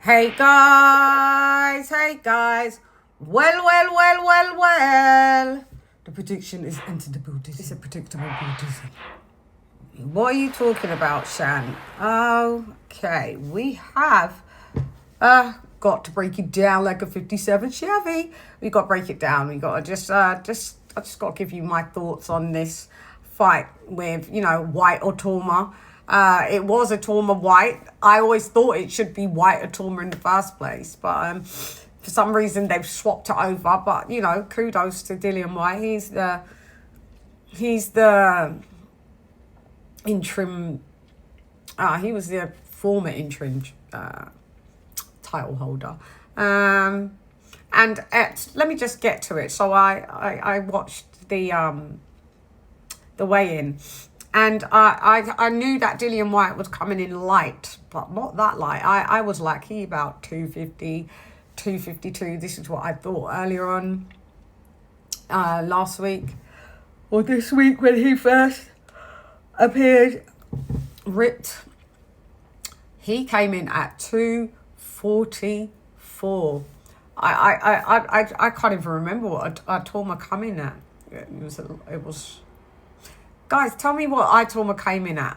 Hey guys, well. The prediction is enter the Buddhism. It's a predictable Buddhism. What are you talking about, Shan? Okay, we have got to break it down like a 57 Chevy. We got to break it down. We got to I just got to give you my thoughts on this fight with, Whyte or Itauma. It was Itauma Whyte. I always thought it should be Whyte Itauma in the first place, but for some reason they've swapped it over. But kudos to Dillian Whyte. He's the interim. He was the former interim title holder. And let me just get to it. So I watched the weigh-in. And I knew that Dillian Whyte was coming in light, but not that light. I was like, he about 250, 252. This is what I thought earlier on last week. Or this week when he first appeared, ripped. He came in at 244. I can't even remember what Itauma come in at. It was. Guys, tell me what Itauma came in at.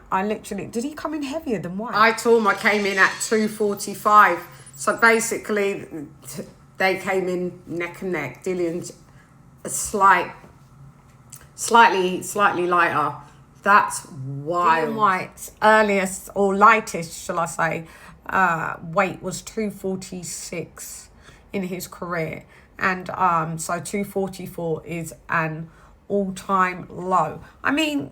Did he come in heavier than Whyte? Itauma came in at 245. So basically, they came in neck and neck. Dillian's slightly lighter. That's wild. Dillian Whyte's earliest or lightest, shall I say, weight was 246 in his career. And so 244 is an all-time low. I mean,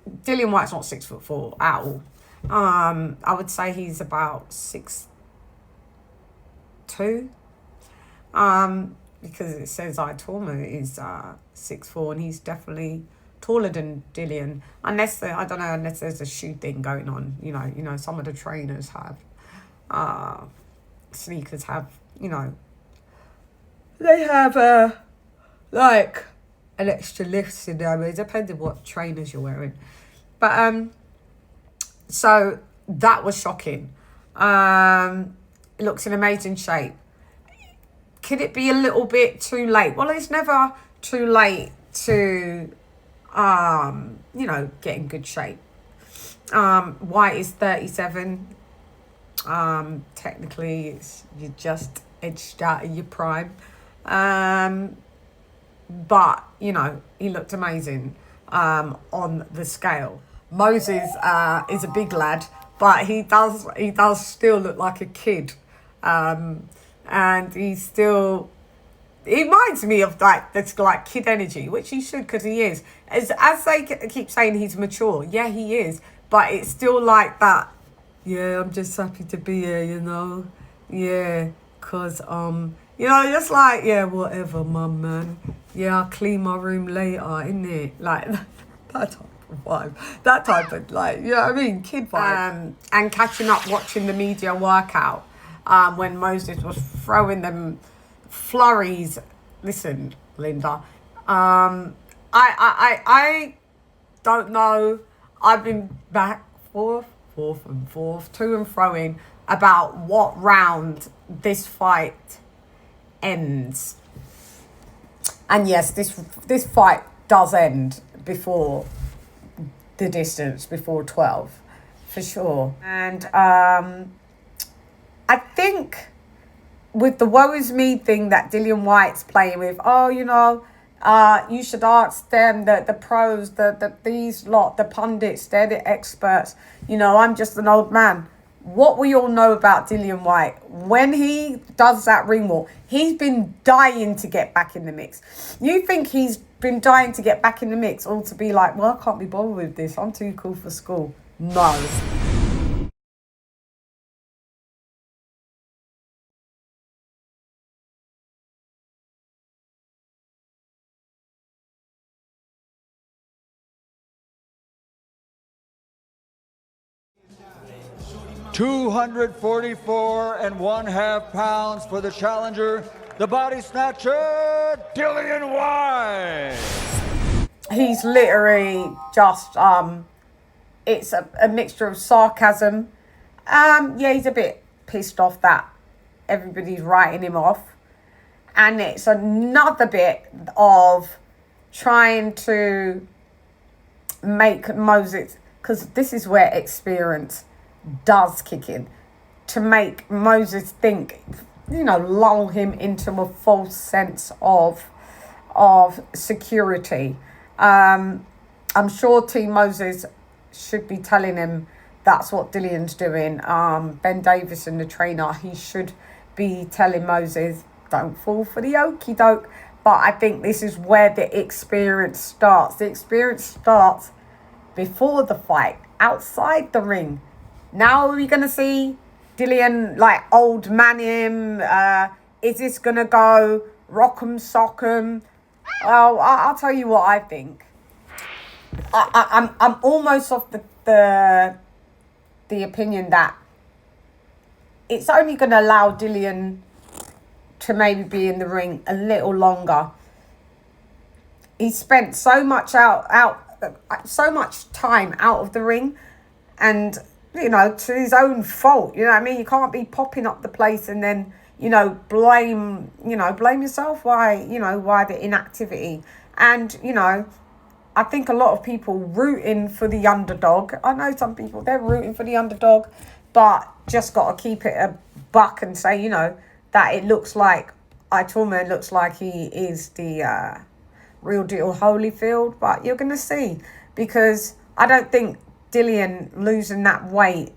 Dillian Whyte's not 6'4" at all. I would say he's about 6'2", because it says Itauma is 6'4", and he's definitely taller than Dillian. Unless there's a shoe thing going on. Some of the trainers have sneakers have. They have like an extra lift in there. It depends on what trainers you're wearing. But so that was shocking. It looks in amazing shape. Could it be a little bit too late? Well, it's never too late to get in good shape. Whyte is 37. Technically you're just edged out of your prime. But, he looked amazing on the scale. Moses is a big lad, but he does still look like a kid. And he reminds me of this kid energy, which he should, because he is. As they keep saying he's mature, yeah, he is. But it's still like that, yeah, I'm just happy to be here, Yeah, because, just like, yeah, whatever, mum, man. Yeah, I'll clean my room later, innit? Like, that type of vibe. That type of, kid vibe. And catching up watching the media workout when Moses was throwing them flurries. Listen, Linda, I don't know. I've been back forth and forth, to and froing about what round this fight ends. And yes, this fight does end before the distance, before 12, for sure. And I think with the woe is me thing that Dillian Whyte's playing with, you should ask them, the pros, the pundits, they're the experts. I'm just an old man. What we all know about Dillian Whyte, when he does that ring walk, he's been dying to get back in the mix. You think he's been dying to get back in the mix, or to be like, well, I can't be bothered with this, I'm too cool for school? No. £244.5 for the challenger, the body snatcher, Dillian Whyte. He's literally just, it's a mixture of sarcasm. Yeah, he's a bit pissed off that everybody's writing him off. And it's another bit of trying to make Moses, because this is where experience does kick in, to make Moses think, lull him into a false sense of security. I'm sure Team Moses should be telling him that's what Dillian's doing. Ben Davison, the trainer, he should be telling Moses, don't fall for the okie doke. But I think this is where the experience starts. The experience starts before the fight, outside the ring. Now are we going to see Dillian like old man him? Is this going to go rock'em sock'em? Well, I'll tell you what I think. I'm almost of the opinion that it's only going to allow Dillian to maybe be in the ring a little longer. He spent so much so much time out of the ring, and to his own fault. You know what I mean? You can't be popping up the place and then blame yourself why the inactivity. And I think a lot of people rooting for the underdog. I know some people, they're rooting for the underdog, but just got to keep it a buck and say, that it looks like Itauma looks like he is the real deal Holyfield. But you're going to see, because I don't think Dillian losing that weight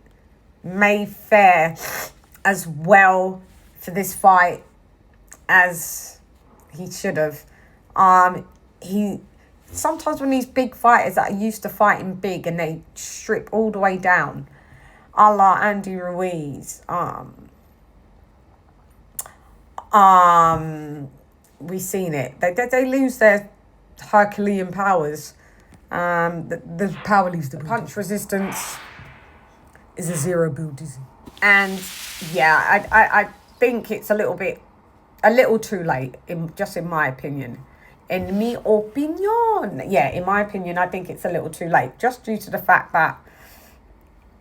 may fare as well for this fight as he should have. Sometimes when these big fighters that are used to fighting big and they strip all the way down, a la Andy Ruiz, we've seen it. They lose their Herculean powers. The power leaves the punch resistance is a zero build, is it? And yeah, I think it's a little too late, in my opinion. In my opinion, I think it's a little too late, just due to the fact that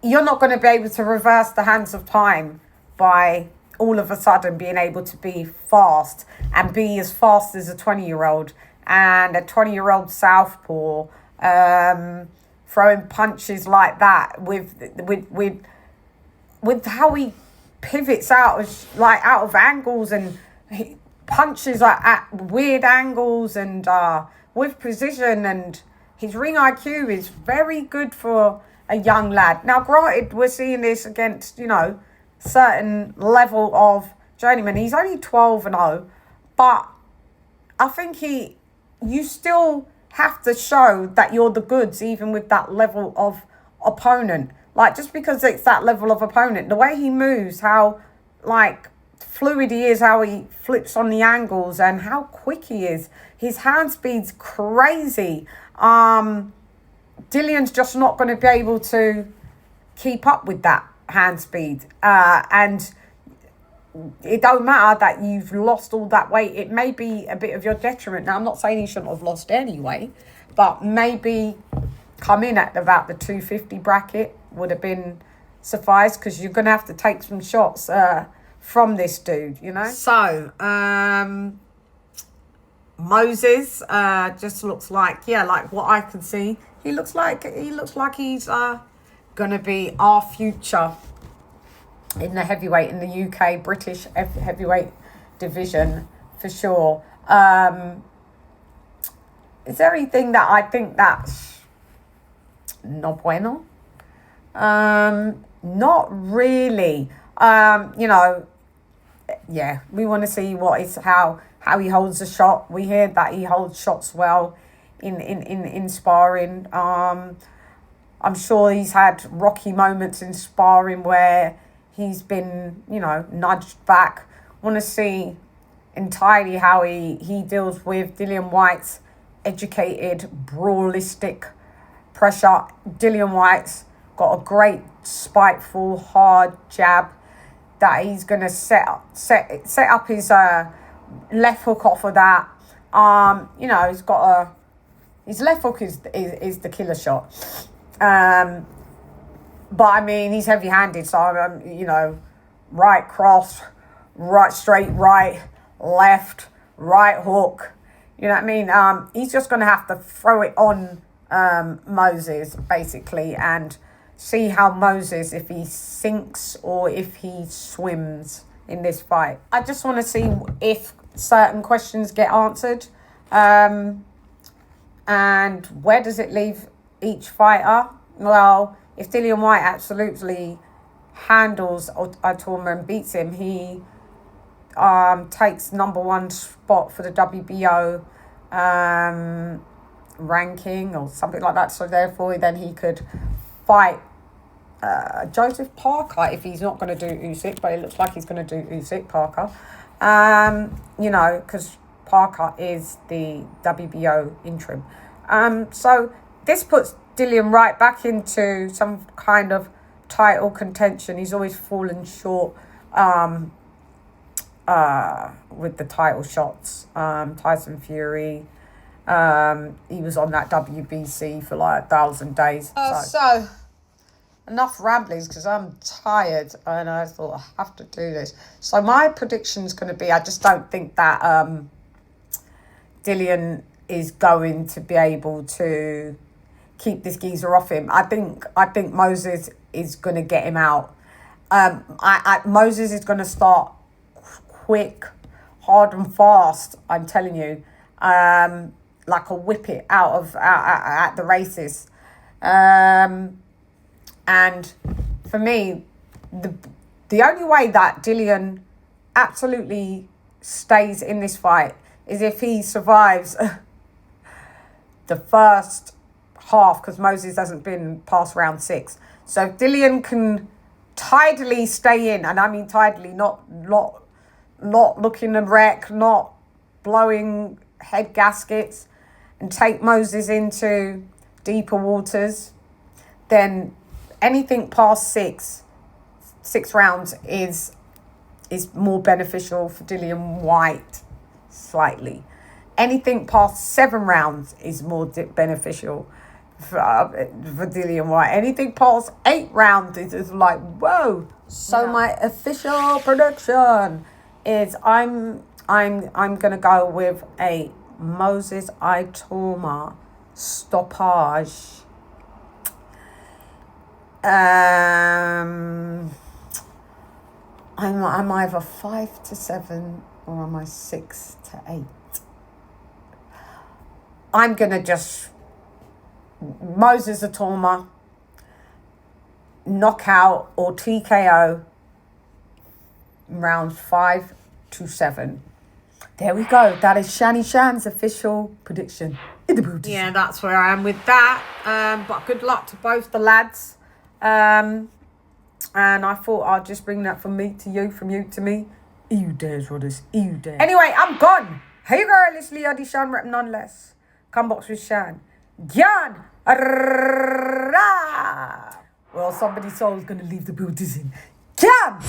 you're not going to be able to reverse the hands of time by all of a sudden being able to be fast and be as fast as a 20-year-old and a 20-year-old southpaw, throwing punches like that with how he pivots out of angles, and he punches at weird angles and with precision, and his ring IQ is very good for a young lad. Now, granted, we're seeing this against, certain level of journeyman. He's only 12-0, but I think you still have to show that you're the goods, even with that level of opponent. Like, just because it's that level of opponent, the way he moves, how fluid he is, how he flips on the angles, and how quick he is. His hand speed's crazy. Dillian's just not going to be able to keep up with that hand speed. And it don't matter that you've lost all that weight. It may be a bit of your detriment. Now, I'm not saying he shouldn't have lost anyway, but maybe come in at about the 250 bracket would have been suffice, because you're going to have to take some shots from this dude, So, Moses just looks like what I can see. He looks like he's gonna be our future in the heavyweight, in the UK British heavyweight division for sure. Is there anything that I think that's no bueno? Not really. Yeah, we want to see how he holds the shot. We hear that he holds shots well in sparring. I'm sure he's had rocky moments in sparring where he's been, nudged back. Want to see entirely how he deals with Dillian Whyte's educated, brawlistic pressure. Dillian Whyte's got a great, spiteful, hard jab that he's going to set up his left hook off of that. He's got his left hook is the killer shot. But I mean, he's heavy-handed, so right cross, right straight right, left, right hook. You know what I mean? He's just going to have to throw it on Moses, basically, and see how Moses, if he sinks or if he swims in this fight. I just want to see if certain questions get answered. And where does it leave each fighter? Well, if Dillian Whyte absolutely handles Itauma and beats him, he takes #1 spot for the WBO ranking or something like that. So therefore, then he could fight Joseph Parker if he's not going to do Usyk, but it looks like he's going to do Usyk, Parker. You know, because Parker is the WBO interim. So this puts Dillian right back into some kind of title contention. He's always fallen short with the title shots. Tyson Fury, he was on that WBC for like 1,000 days. So enough ramblings because I'm tired and I thought I have to do this. So my prediction's going to be, I just don't think that Dillian is going to be able to keep this geezer off him. I think Moses is going to get him out. Moses is going to start quick, hard and fast, I'm telling you. Like a whip it out at the races. And for me, the only way that Dillian absolutely stays in this fight is if he survives the first half, because Moses hasn't been past round 6. So if Dillian can tidily stay in, and I mean tidily, not looking a wreck, not blowing head gaskets, and take Moses into deeper waters, then anything past six rounds is more beneficial for Dillian Whyte slightly. Anything past 7 rounds is more beneficial for Dillian Whyte. Anything past 8 rounds is like, whoa. So my official prediction is I'm gonna go with a Moses Itauma stoppage. I'm either 5-7 or am I 6-8? I'm gonna just Moses Itauma knockout or TKO rounds 5-7. There we go. That is Shann's official prediction. Yeah, that's where I am with that. But good luck to both the lads. And I thought I'd just bring that from me to you, from you to me. You dares, Rodders. You dare. Anyway, I'm gone. Hey girl, it's Leah D. Shan rep nonetheless. Come box with Shan. Gyan. Well, somebody's soul's gonna leave the building. Gyan.